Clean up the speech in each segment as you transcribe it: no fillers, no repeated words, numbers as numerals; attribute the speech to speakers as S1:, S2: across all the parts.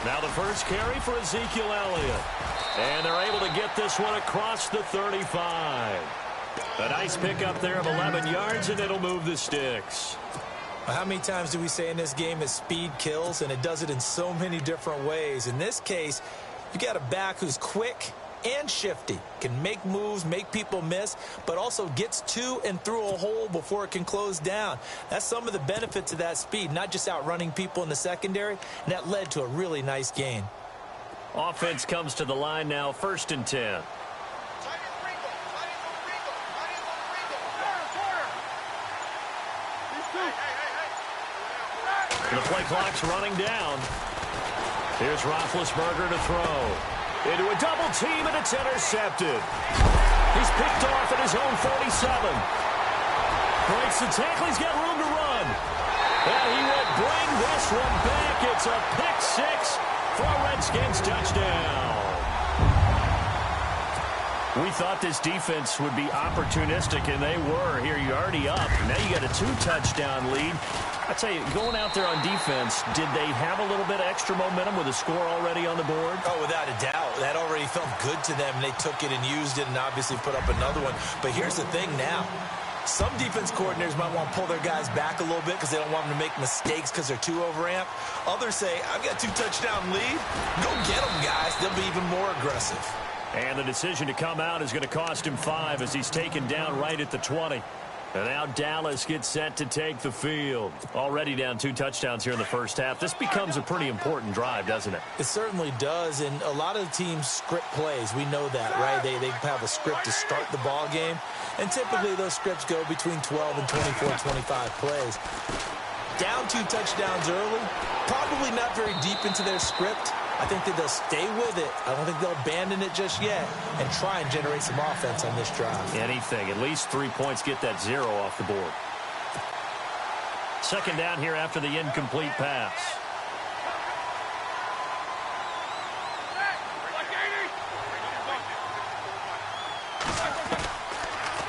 S1: Now the first carry for Ezekiel Elliott. And they're able to get this one across the 35. A nice pickup there of 11 yards, and it'll move the sticks.
S2: How many times do we say in this game that speed kills, and it does it in so many different ways? In this case, you got a back who's quick and shifty, can make moves, make people miss, but also gets to and through a hole before it can close down. That's some of the benefits of that speed, not just outrunning people in the secondary, and that led to a really nice gain.
S1: Offense comes to the line now, 1st and 10. The play clock's running down. Here's Roethlisberger to throw. Into a double team, and it's intercepted. He's picked off at his own 47. Breaks the tackle. He's got room to run. And he will bring this one back. It's a pick six for a Redskins touchdown. We thought this defense would be opportunistic, and they were. Here, you're already up. Now you got a 2-touchdown lead. I tell you, going out there on defense, did they have a little bit of extra momentum with a score already on the board?
S2: Oh, without a doubt. That already felt good to them. They took it and used it and obviously put up another one. But here's the thing now. Some defense coordinators might want to pull their guys back a little bit because they don't want them to make mistakes because they're too overamped. Others say, I've got a 2-touchdown lead. Go get them, guys. They'll be even more aggressive.
S1: And the decision to come out is going to cost him 5 as he's taken down right at the 20. And now Dallas gets set to take the field. Already down 2 touchdowns here in the first half. This becomes a pretty important drive, doesn't it?
S2: It certainly does, and a lot of the teams script plays. We know that, right? They have a script to start the ball game, and typically those scripts go between 12 and 24, 25 plays. Down 2 touchdowns early, probably not very deep into their script. I think that they'll stay with it. I don't think they'll abandon it just yet and try and generate some offense on this drive.
S1: Anything. At least 3 points, get that 0 off the board. 2nd down here after the incomplete pass.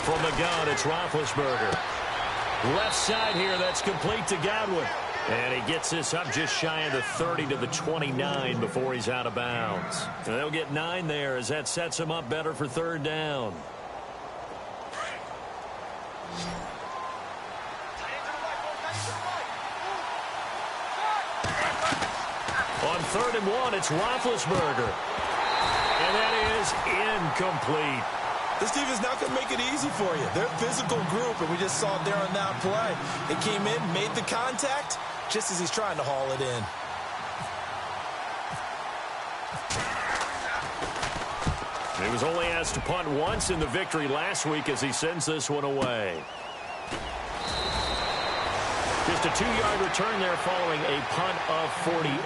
S1: From the gun, it's Roethlisberger. Left side here, that's complete to Godwin. And he gets this up just shy of the 30 to the 29 before he's out of bounds. And they'll get 9 there as that sets him up better for 3rd down. On 3rd and 1, it's Roethlisberger. And that is incomplete.
S2: This team is not going to make it easy for you. They're a physical group, and we just saw it there on that play. They came in, made the contact, just as he's trying to haul it in.
S1: He was only asked to punt once in the victory last week as he sends this one away. Just a 2-yard return there following a punt of 48.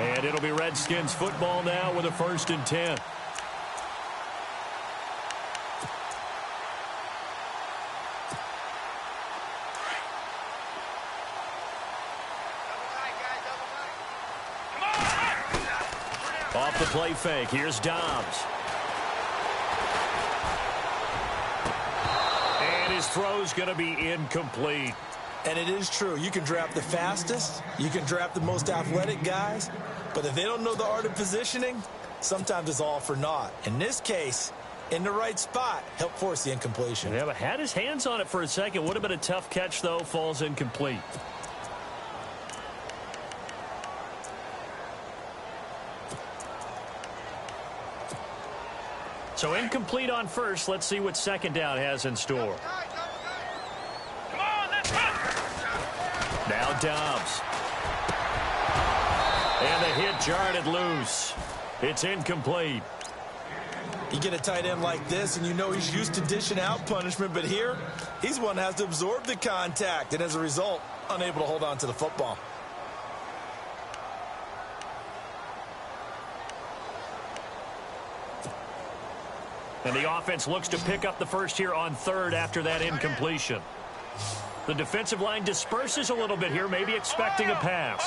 S1: And it'll be Redskins football now with a 1st and 10. Off the play fake, here's Dobbs. And his throw's going to be incomplete.
S2: And it is true. You can draft the fastest. You can draft the most athletic guys. But if they don't know the art of positioning, sometimes it's all for naught. In this case, in the right spot, help force the incompletion.
S1: Yeah, but had his hands on it for a second. Would have been a tough catch, though. Falls incomplete. So incomplete on 1st. Let's see what 2nd down has in store.
S3: Come on, let's go.
S1: Now Dobbs. And the hit jarred it loose. It's incomplete.
S2: You get a tight end like this, and you know he's used to dishing out punishment, but here, he's one that has to absorb the contact, and as a result, unable to hold on to the football.
S1: And the offense looks to pick up the first here on 3rd after that incompletion. The defensive line disperses a little bit here, maybe expecting a pass.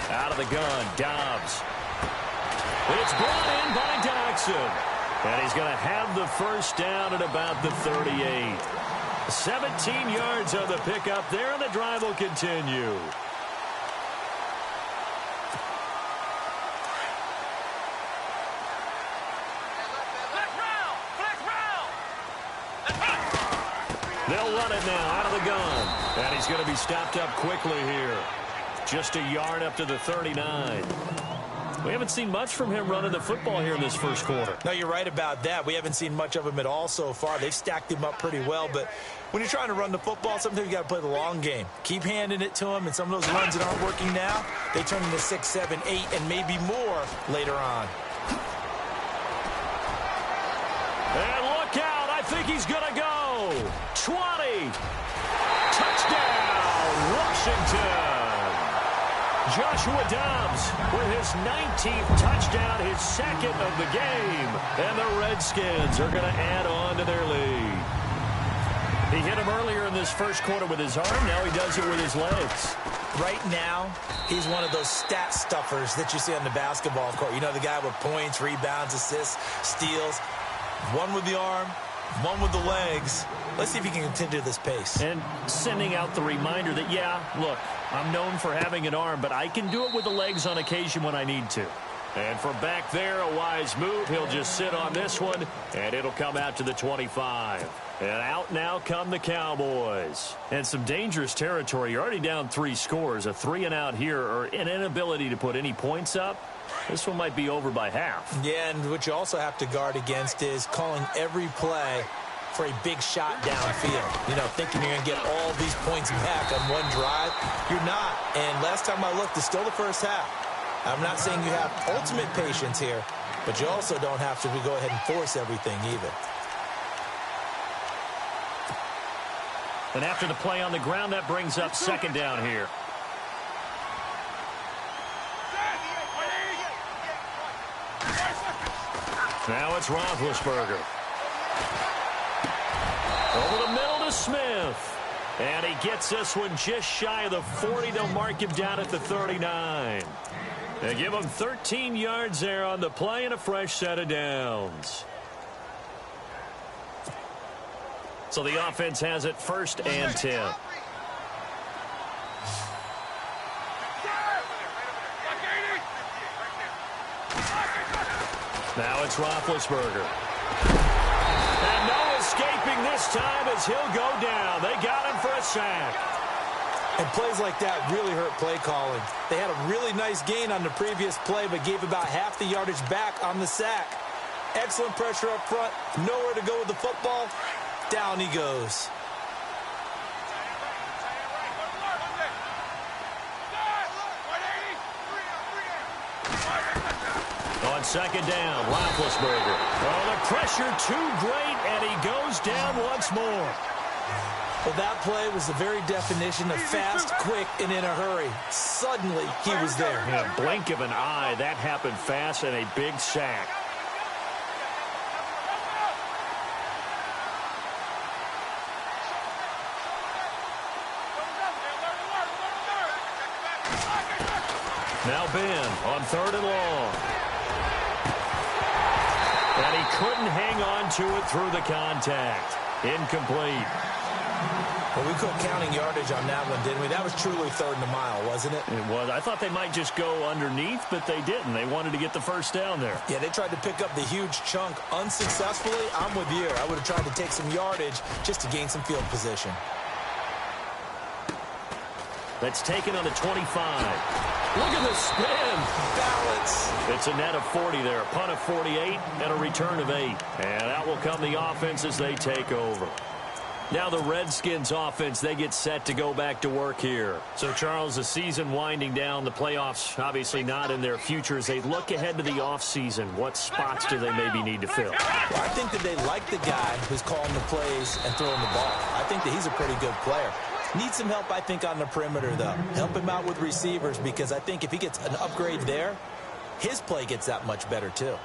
S1: Out of the gun, Dobbs. It's brought in by Dodson. And he's going to have the 1st down at about the 38. 17 yards on the pickup there, and the drive will continue. They'll run it now out of the gun. And he's going to be stopped up quickly here. Just a yard up to the 39. We haven't seen much from him running the football here in this first quarter.
S2: No, you're right about that. We haven't seen much of him at all so far. They've stacked him up pretty well, but when you're trying to run the football, sometimes you got to play the long game. Keep handing it to him, and some of those runs that aren't working now, they turn into 6, 7, 8, and maybe more later on.
S1: And look out. I think he's going to go. 20. Touchdown, Washington. Joshua Dobbs with his 19th touchdown, his second of the game. And the Redskins are going to add on to their lead. He hit him earlier in this first quarter with his arm. Now he does it with his legs.
S2: Right now, he's one of those stat stuffers that you see on the basketball court. You know, the guy with points, rebounds, assists, steals. One with the arm, one with the legs. Let's see if he can continue this pace.
S1: And sending out the reminder that, yeah, look, I'm known for having an arm, but I can do it with the legs on occasion when I need to. And from back there, a wise move. He'll just sit on this one, and it'll come out to the 25. And out now come the Cowboys. And some dangerous territory. You're already down 3 scores. A 3-and-out here, or an inability to put any points up. This one might be over by half.
S2: Yeah, and what you also have to guard against is calling every play for a big shot downfield. You know, thinking you're going to get all these points back on one drive. You're not. And last time I looked, it's still the first half. I'm not saying you have ultimate patience here, but you also don't have to go ahead and force everything either.
S1: And after the play on the ground, that brings up second down here. Now it's Roethlisberger. Over the middle to Smith. And he gets this one just shy of the 40. They'll mark him down at the 39. They give him 13 yards there on the play and a fresh set of downs. So the offense has it 1st and 10. Now it's Roethlisberger. And no escaping this time as he'll go down. They got him for a sack.
S2: And plays like that really hurt play calling. They had a really nice gain on the previous play, but gave about half the yardage back on the sack. Excellent pressure up front. Nowhere to go with the football. Down he goes.
S1: On second down, Roethlisberger. Oh, the pressure too great, and he goes down once more.
S2: Well, that play was the very definition of fast, quick, and in a hurry. Suddenly, he was there.
S1: In a blink of an eye, that happened fast and a big sack. Now Ben on 3rd and long. And he couldn't hang on to it through the contact. Incomplete.
S2: Well, we quit counting yardage on that one, didn't we? That was truly 3rd and a mile, wasn't it?
S1: It was. I thought they might just go underneath, but they didn't. They wanted to get the first down there.
S2: Yeah, they tried to pick up the huge chunk unsuccessfully. I'm with you. I would have tried to take some yardage just to gain some field position.
S1: That's taken on the 25. Look at the spin.
S2: Balance.
S1: It's a net of 40 there. A punt of 48 and a return of 8. And out will come the offense as they take over. Now the Redskins offense, they get set to go back to work here. So, Charles, the season winding down, the playoffs obviously not in their future. As they look ahead to the offseason, what spots do they maybe need to fill?
S2: Well, I think that they like the guy who's calling the plays and throwing the ball. I think that he's a pretty good player. Needs some help, I think, on the perimeter, though. Help him out with receivers, because I think if he gets an upgrade there, his play gets that much better, too.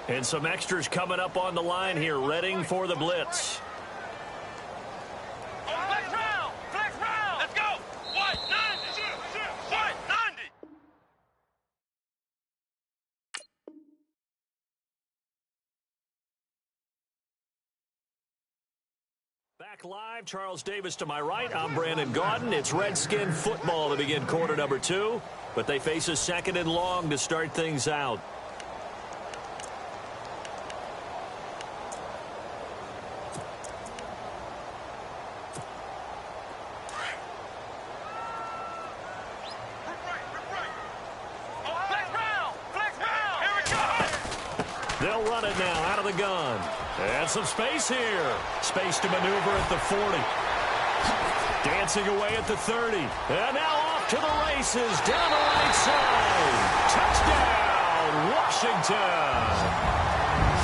S1: And some extras coming up on the line here, readying for the blitz.
S3: Flex round. Let's go. 190. 190.
S1: Back live, Charles Davis to my right. I'm Brandon Gaudin. It's Redskin football to begin quarter number 2, but they face a second and long to start things out. They'll run it now out of the gun. And some space here. Space to maneuver at the 40. Dancing away at the 30. And now off to the races. Down the right side. Touchdown, Washington.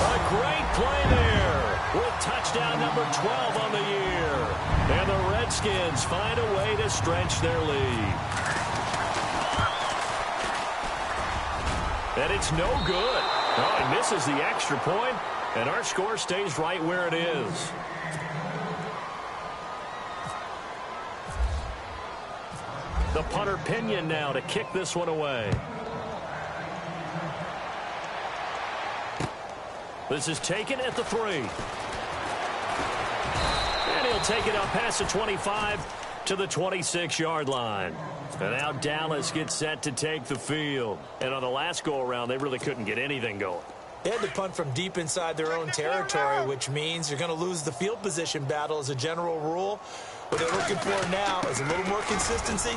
S1: A great play there with touchdown number 12 on the year. And the Redskins find a way to stretch their lead. And it's no good. Oh, he misses the extra point, and our score stays right where it is. The punter Pinion now to kick this one away. This is taken at the 3. And he'll take it up past the 25 to the 26-yard line. And now Dallas gets set to take the field. And on the last go-around, they really couldn't get anything going.
S2: They had to punt from deep inside their own territory, which means you're going to lose the field position battle as a general rule. What they're looking for now is a little more consistency,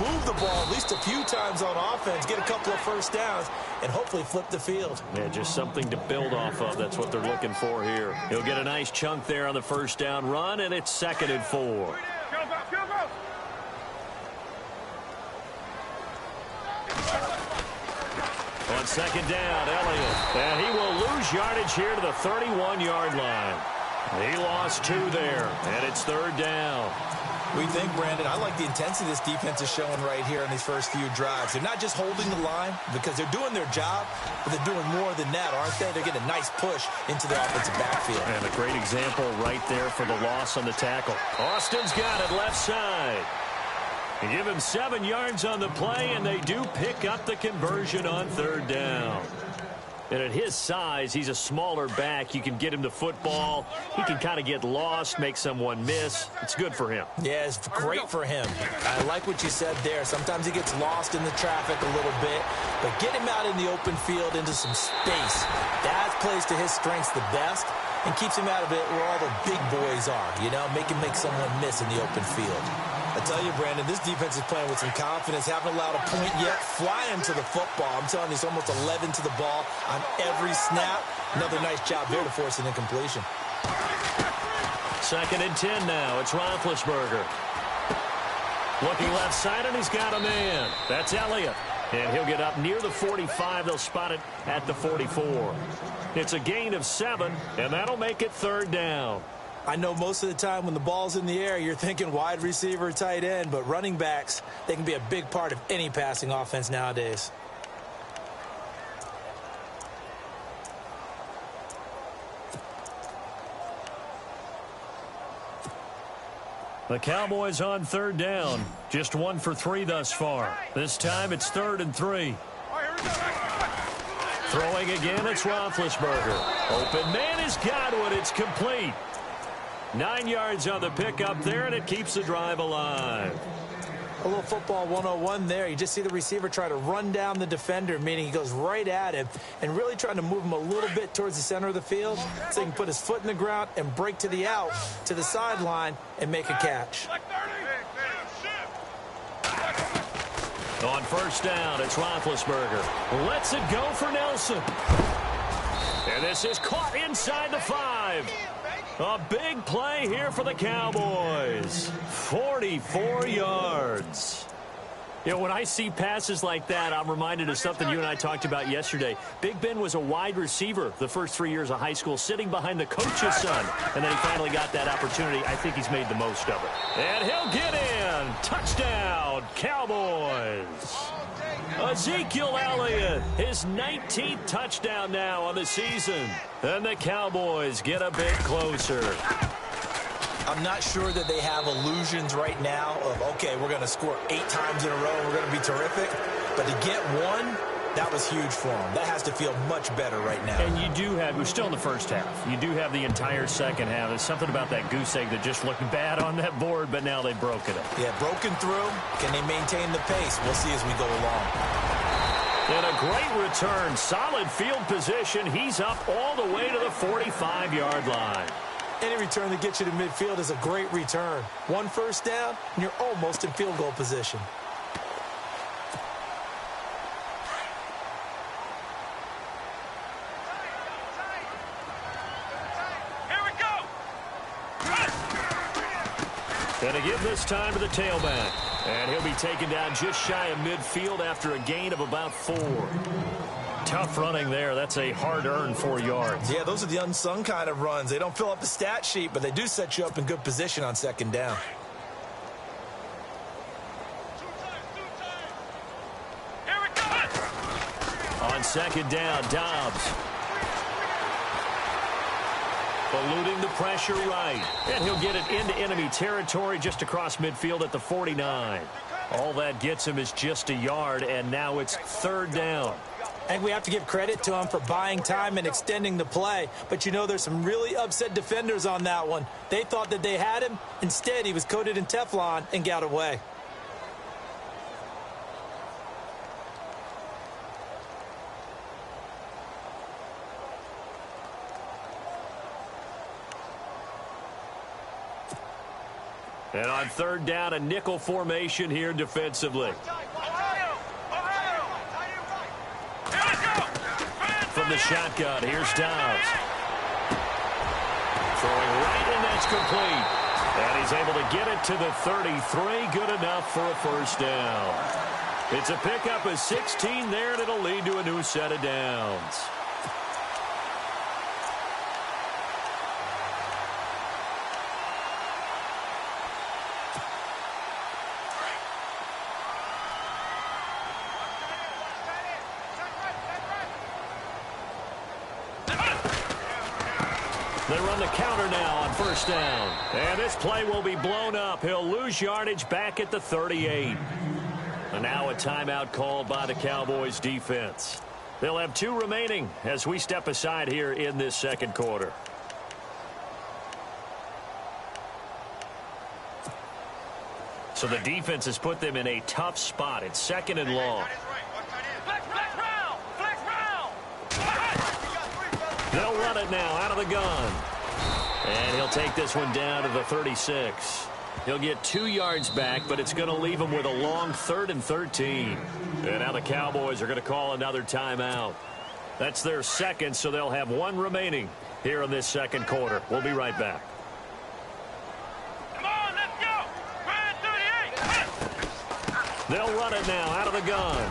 S2: move the ball at least a few times on offense, get a couple of first downs, and hopefully flip the field.
S1: Yeah, just something to build off of. That's what they're looking for here. He'll get a nice chunk there on the first down run, and it's 2nd and 4. On 2nd down, Elliott. And he will lose yardage here to the 31-yard line. He lost 2 there, and it's 3rd down.
S2: We think, Brandon, I like the intensity this defense is showing right here in these first few drives. They're not just holding the line because they're doing their job, but they're doing more than that, aren't they? They're getting a nice push into the offensive backfield.
S1: And a great example right there for the loss on the tackle. Austin's got it left side. They give him 7 yards on the play, and they do pick up the conversion on 3rd down. And at his size, he's a smaller back. You can get him the football. He can kind of get lost, make someone miss. It's good for him.
S2: Yeah, it's great for him. I like what you said there. Sometimes he gets lost in the traffic a little bit, but get him out in the open field into some space. That plays to his strengths the best and keeps him out of it where all the big boys are, you know, make someone miss in the open field. I tell you, Brandon, this defense is playing with some confidence. Haven't allowed a point yet. Flying to the football. I'm telling you, it's almost 11 to the ball on every snap. Another nice job there to force an incompletion.
S1: 2nd and 10 now. It's Roethlisberger. Looking left side, and he's got a man. That's Elliott. And he'll get up near the 45. They'll spot it at the 44. It's a gain of 7, and that'll make it 3rd down.
S2: I know most of the time when the ball's in the air, you're thinking wide receiver, tight end, but running backs, they can be a big part of any passing offense nowadays.
S1: The Cowboys on 3rd down. Just 1 for 3 thus far. This time it's 3rd and 3. Throwing again, it's Roethlisberger. Open man is Godwin. It's complete. 9 yards on the pickup there, and it keeps the drive alive.
S2: A little football 101 there. You just see the receiver try to run down the defender, meaning he goes right at him and really trying to move him a little bit towards the center of the field so he can put his foot in the ground and break to the out, to the sideline, and make a catch.
S1: On 1st down, it's Roethlisberger. Lets it go for Nelson. And this is caught inside the 5. A big play here for the Cowboys. 44 yards. You know, when I see passes like that, I'm reminded of something you and I talked about yesterday. Big Ben was a wide receiver the first 3 years of high school, sitting behind the coach's son. And then he finally got that opportunity. I think he's made the most of it. And he'll get in. Touchdown, Cowboys. Ezekiel Elliott, his 19th touchdown now on the season. And the Cowboys get a bit closer.
S2: I'm not sure that they have illusions right now of, okay, we're going to score 8 times in a row and we're going to be terrific. But to get 1 That was huge for him. That has to feel much better right now.
S1: And you do have, we're still in the first half. You do have the entire second half. There's something about that goose egg that just looked bad on that board, but now they've broken it.
S2: Yeah, broken through. Can they maintain the pace? We'll see as we go along.
S1: And a great return. Solid field position. He's up all the way to the 45-yard line.
S2: Any return that gets you to midfield is a great return. One first down, and you're almost in field goal position.
S3: Here we go.
S1: And to give this time to the tailback. And he'll be taken down just shy of midfield after a gain of about 4. Tough running there. That's a hard-earned 4 yards.
S2: Yeah, those are the unsung kind of runs. They don't fill up the stat sheet, but they do set you up in good position on second down.
S3: Here we go.
S1: On second down, Dobbs. Eluding the pressure right. And he'll get it into enemy territory just across midfield at the 49. All that gets him is just a yard, and now it's third down.
S2: I think we have to give credit to him for buying time and extending the play. But, you know, there's some really upset defenders on that one. They thought that they had him. Instead, he was coated in Teflon and got away.
S1: And on third down, a nickel formation here defensively. From the shotgun, here's Dobbs. Throwing right, and that's complete. And he's able to get it to the 33. Good enough for a first down. It's a pickup of 16 there, and it'll lead to a new set of downs. They run the counter now on first down. And this play will be blown up. He'll lose yardage back at the 38. And now a timeout called by the Cowboys defense. They'll have 2 remaining as we step aside here in this second quarter. So the defense has put them in a tough spot. It's second and long. They'll run it now out of the gun. And he'll take this one down to the 36. He'll get 2 yards back, but it's going to leave him with a long 3rd and 13. And now the Cowboys are going to call another timeout. That's their second, so they'll have 1 remaining here in this second quarter. We'll be right back.
S3: Come on, let's go. Run 38.
S1: They'll run it now out of the gun.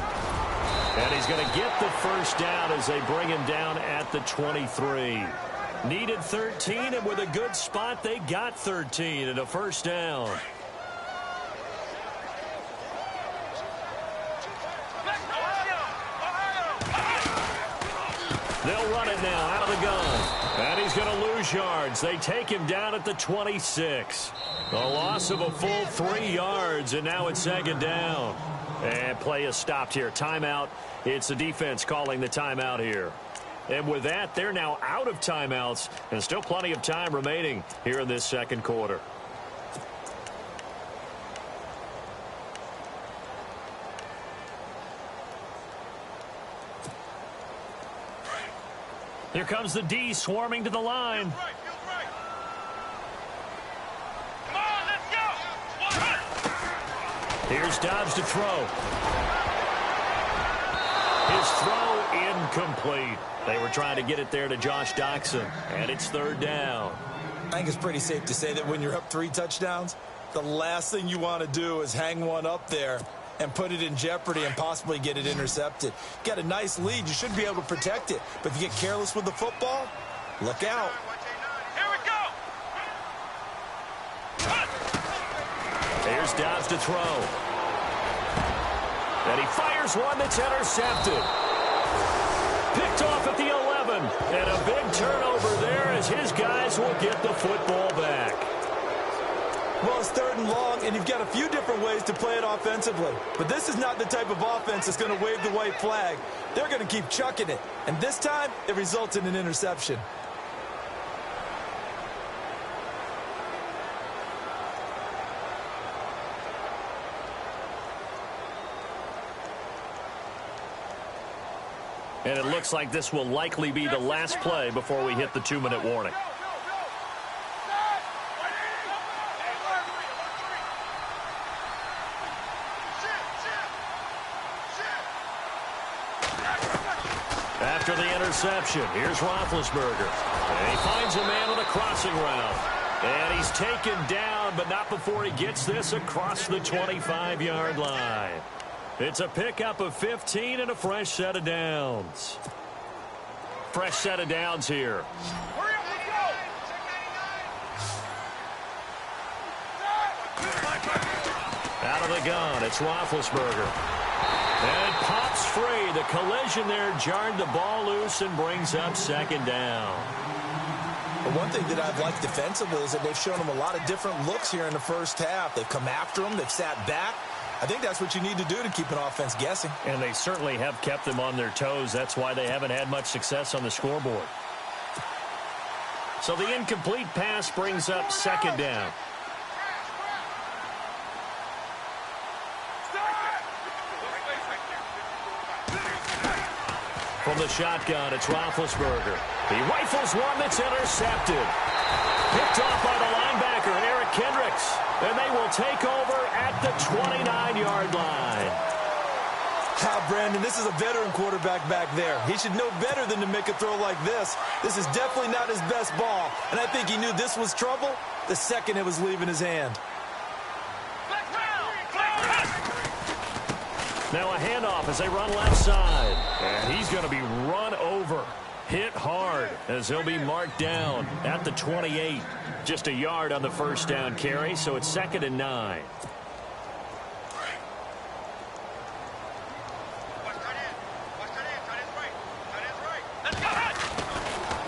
S1: And he's going to get the first down as they bring him down at the 23. Needed 13, and with a good spot, they got 13 and a first down. They'll run it now out of the gun. And he's going to lose yards. They take him down at the 26. A loss of a full 3 yards, and now it's second down. And play is stopped here. Timeout. It's the defense calling the timeout here. And with that, they're now out of timeouts, and still plenty of time remaining here in this second quarter. Here comes the D swarming to the line.
S3: Come on, let's go.
S1: Here's Dobbs to throw. His throw incomplete. They were trying to get it there to Josh Doxson, and it's third down.
S2: I think it's pretty safe to say that when you're up 3 touchdowns, the last thing you want to do is hang one up there and put it in jeopardy and possibly get it intercepted. Got a nice lead. You should be able to protect it. But if you get careless with the football, look out.
S3: Here we go.
S1: Here's Dobbs to throw. And he fires one that's intercepted. Picked off at the 11. And a big turnover there as his guys will get the football back.
S2: Well, it's 3rd and long, and you've got a few different ways to play it offensively. But this is not the type of offense that's going to wave the white flag. They're going to keep chucking it. And this time, it results in an interception.
S1: And it looks like this will likely be the last play before we hit the 2-minute warning. After the interception, here's Roethlisberger. And he finds a man on a crossing route. And he's taken down, but not before he gets this across the 25-yard line. It's a pickup of 15 and a fresh set of downs. Fresh set of downs here. Out of the gun, it's Roethlisberger. And it pops free. The collision there jarred the ball loose and brings up 2nd down.
S2: But one thing that I've liked defensively is that they've shown them a lot of different looks here in the first half. They've come after them. They've sat back. I think that's what you need to do to keep an offense guessing.
S1: And they certainly have kept them on their toes. That's why they haven't had much success on the scoreboard. So the incomplete pass brings up 2nd down. From the shotgun, it's Roethlisberger. He rifles one that's intercepted. Picked off by the linebacker, Eric Kendricks. And they will take over at the 29-yard line.
S2: Brandon, this is a veteran quarterback back there. He should know better than to make a throw like this. This is definitely not his best ball. And I think he knew this was trouble the second it was leaving his hand.
S1: Now a handoff as they run left side. And he's going to be run over. Hit hard as he'll be marked down at the 28. Just a yard on the first down carry, so it's 2nd and 9.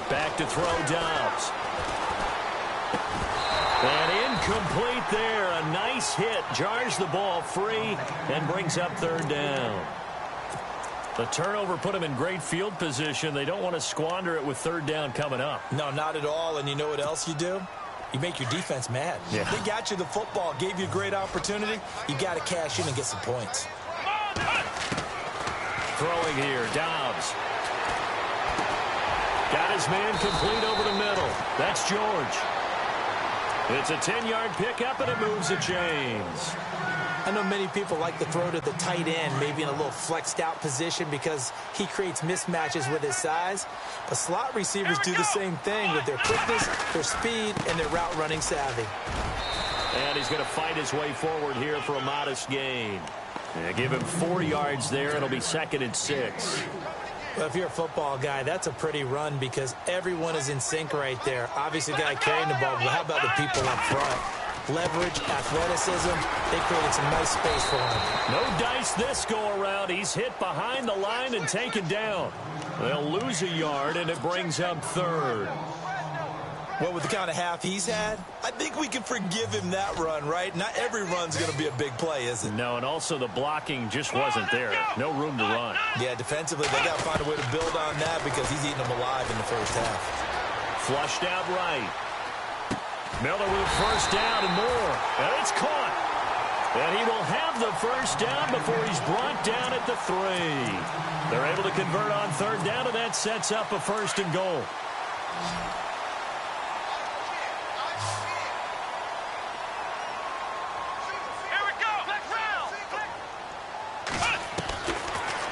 S1: Back to throw Dobbs. And incomplete there. A nice hit. Jars the ball free and brings up 3rd down. The turnover put them in great field position. They don't want to squander it with 3rd down coming up.
S2: No, not at all. And you know what else you do? You make your defense mad.
S1: Yeah.
S2: They got you the football, gave you a great opportunity. You got to cash in and get some points.
S1: Throwing here, Dobbs. Got his man complete over the middle. That's George. It's a 10-yard pickup, and it moves the chains.
S2: I know many people like to throw to the tight end, maybe in a little flexed out position because he creates mismatches with his size. But slot receivers do the same thing with their quickness, their speed, and their route running savvy.
S1: And he's going to fight his way forward here for a modest gain. Yeah, give him 4 yards there. It'll be 2nd and 6.
S2: Well, if you're a football guy, that's a pretty run because everyone is in sync right there. Obviously, the guy carrying the ball, but how about the people up front? Leverage, athleticism, they created some nice space for him.
S1: No dice this go-around. He's hit behind the line and taken down. They'll lose a yard, and it brings up 3rd.
S2: Well, with the kind of half he's had, I think we can forgive him that run, right? Not every run's going to be a big play, is it?
S1: No, and also the blocking just wasn't there. No room to run.
S2: Yeah, defensively, they got to find a way to build on that because he's eating them alive in the first half.
S1: Flushed out right. Miller with first down and more. And it's caught. And he will have the first down before he's brought down at the 3. They're able to convert on 3rd down, and that sets up a 1st and goal.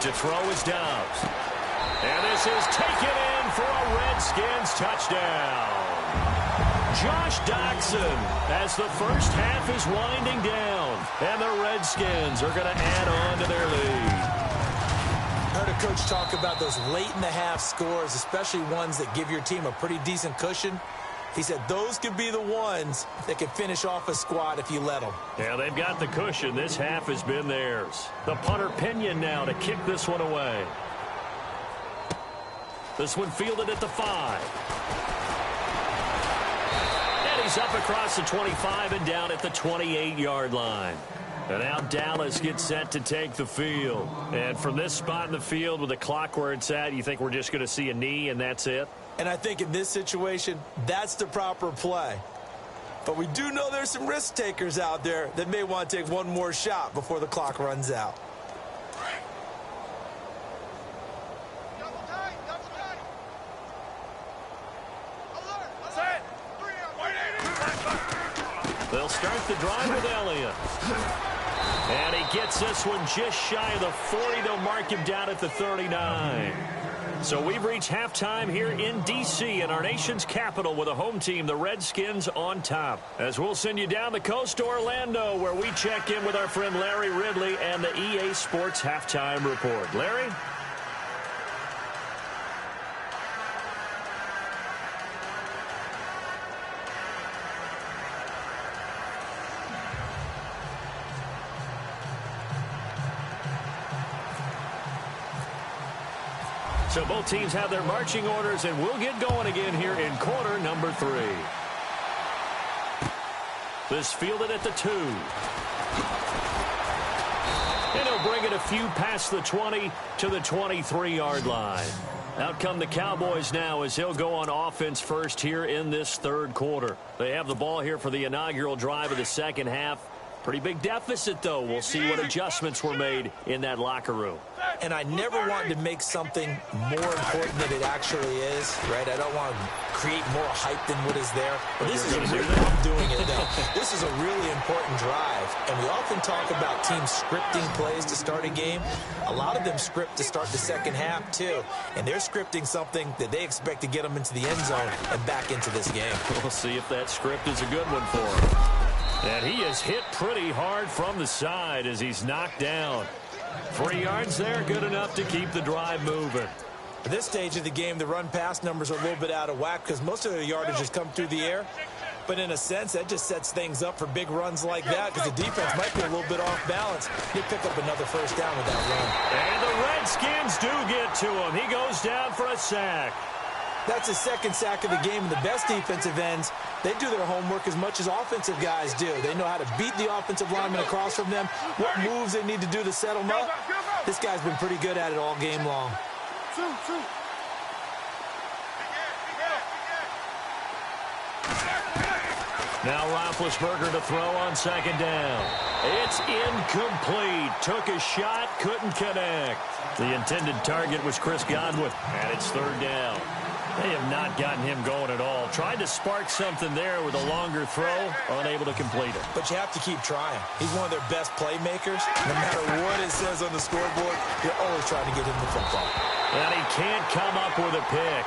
S1: To throw is Dobbs. And this is taken in for a Redskins touchdown. Josh Doxson as the first half is winding down. And the Redskins are going to add on to their lead.
S2: I heard a coach talk about those late-in-the-half scores, especially ones that give your team a pretty decent cushion. He said those could be the ones that can finish off a squad if you let them.
S1: Yeah, they've got the cushion. This half has been theirs. The punter Pinion now to kick this one away. This one fielded at the 5. And he's up across the 25 and down at the 28-yard line. And now Dallas gets set to take the field. And from this spot in the field with the clock where it's at, you think we're just going to see a knee and that's it?
S2: And I think in this situation, that's the proper play. But we do know there's some risk takers out there that may want to take one more shot before the clock runs out.
S1: They'll start the drive with Elliott. And he gets this one just shy of the 40. They'll mark him down at the 39. So we've reached halftime here in D.C. in our nation's capital with a home team, the Redskins, on top. As we'll send you down the coast to Orlando, where we check in with our friend Larry Ridley and the EA Sports Halftime Report. Larry? So both teams have their marching orders, and we'll get going again here in quarter number 3. This fielded at the 2. And he'll bring it a few past the 20 to the 23-yard line. Out come the Cowboys now as he'll go on offense first here in this third quarter. They have the ball here for the inaugural drive of the second half. Pretty big deficit, though. We'll see what adjustments were made in that locker room.
S2: And I never want to make something more important than it actually is, right? I don't want to create more hype than what is there. But this is a really, I'm doing it now. This is a really important drive. And we often talk about teams scripting plays to start a game. A lot of them script to start the second half, too. And they're scripting something that they expect to get them into the end zone and back into this game.
S1: We'll see if that script is a good one for him. And he is hit pretty hard from the side as he's knocked down. 3 yards there, good enough to keep the drive moving.
S2: At this stage of the game, the run-pass numbers are a little bit out of whack because most of their yardage has come through the air. But in a sense, that just sets things up for big runs like that because the defense might be a little bit off balance. They pick up another first down with that run.
S1: And the Redskins do get to him. He goes down for a sack.
S2: That's his second sack of the game, and the best defensive ends, they do their homework as much as offensive guys do. They know how to beat the offensive lineman across from them, what moves they need to do to set them up. This guy's been pretty good at it all game long.
S1: Now Roethlisberger to throw on second down. It's incomplete. Took a shot, couldn't connect. The intended target was Chris Godwin, and it's third down. They have not gotten him going at all. Tried to spark something there with a longer throw, unable to complete it.
S2: But you have to keep trying. He's one of their best playmakers. No matter what it says on the scoreboard, you're always trying to get him the football.
S1: And he can't come up with a pick.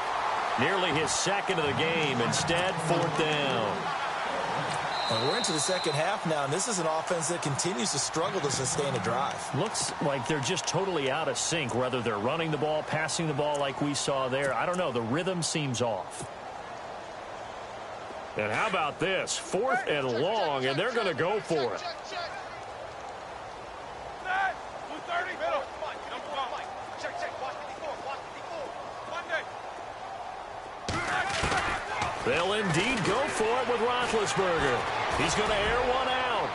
S1: Nearly his second of the game. Instead, fourth down.
S2: Well, we're into the second half now, and this is an offense that continues to struggle to sustain a drive.
S1: Looks like they're just totally out of sync, whether they're running the ball, passing the ball like we saw there. I don't know. The rhythm seems off. And how about this? 4th and long, and they're going to go for it. They'll indeed go for it with Roethlisberger. He's going to air one out.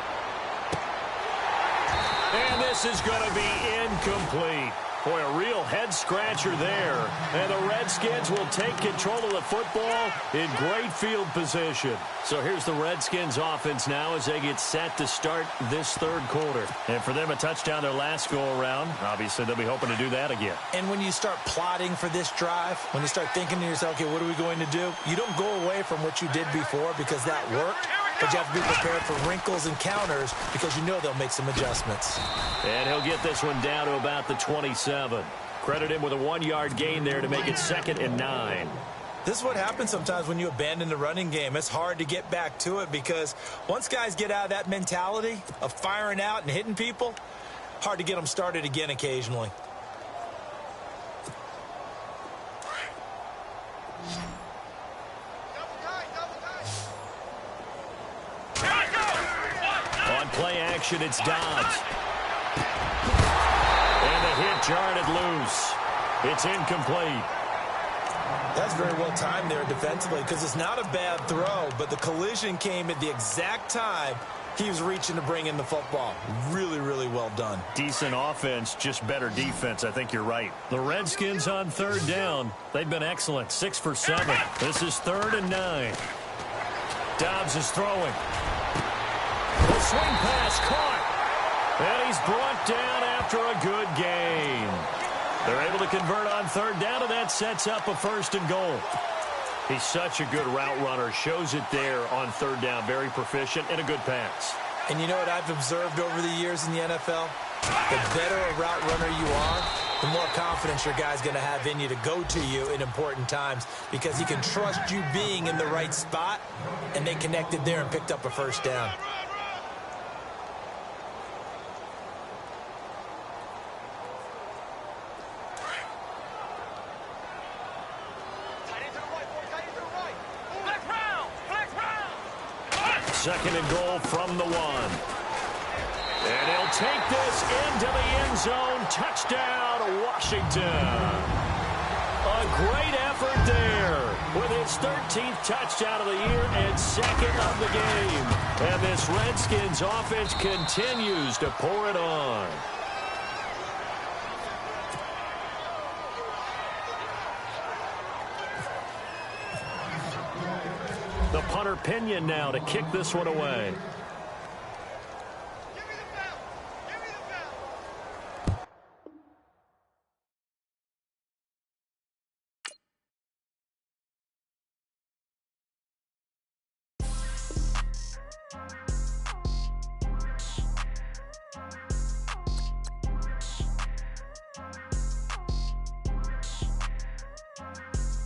S1: And this is going to be incomplete. Boy, a real head-scratcher there. And the Redskins will take control of the football in great field position. So here's the Redskins offense now as they get set to start this third quarter. And for them, a touchdown their last go-around. Obviously, they'll be hoping to do that again.
S2: And when you start plotting for this drive, when you start thinking to yourself, okay, what are we going to do? You don't go away from what you did before because that worked. But you have to be prepared for wrinkles and counters because you know they'll make some adjustments.
S1: And he'll get this one down to about the 27. Credit him with a 1-yard gain there to make it 2nd and 9.
S2: This is what happens sometimes when you abandon the running game. It's hard to get back to it because once guys get out of that mentality of firing out and hitting people, hard to get them started again occasionally.
S1: On play action, it's Dobbs. And the hit jarred it loose. It's incomplete.
S2: That's very well timed there defensively because it's not a bad throw, but the collision came at the exact time he was reaching to bring in the football. Really, really well done.
S1: Decent offense, just better defense. I think you're right. The Redskins on third down. They've been excellent. 6 for 7. This is 3rd and 9. Dobbs is throwing. The swing pass caught. And he's brought down after a good gain. They're able to convert on third down, and that sets up a 1st and goal. He's such a good route runner. Shows it there on third down. Very proficient and a good pass.
S2: And you know what I've observed over the years in the NFL? The better a route runner you are, the more confidence your guy's going to have in you to go to you in important times because he can trust you being in the right spot, and they connected there and picked up a 1st down.
S1: Second and goal from the 1. And he'll take this into the end zone. Touchdown, Washington. A great effort there with his 13th touchdown of the year and 2nd of the game. And this Redskins offense continues to pour it on. The punter Pinion now to kick this one away.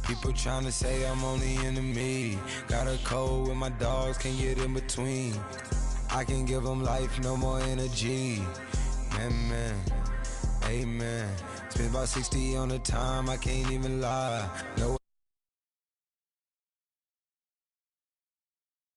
S4: People trying to say I'm only enemy. Got a cold with my dogs, can't get in between. I can give them life, no more energy. Man, amen. Spent about 60 on the time, I can't even lie. No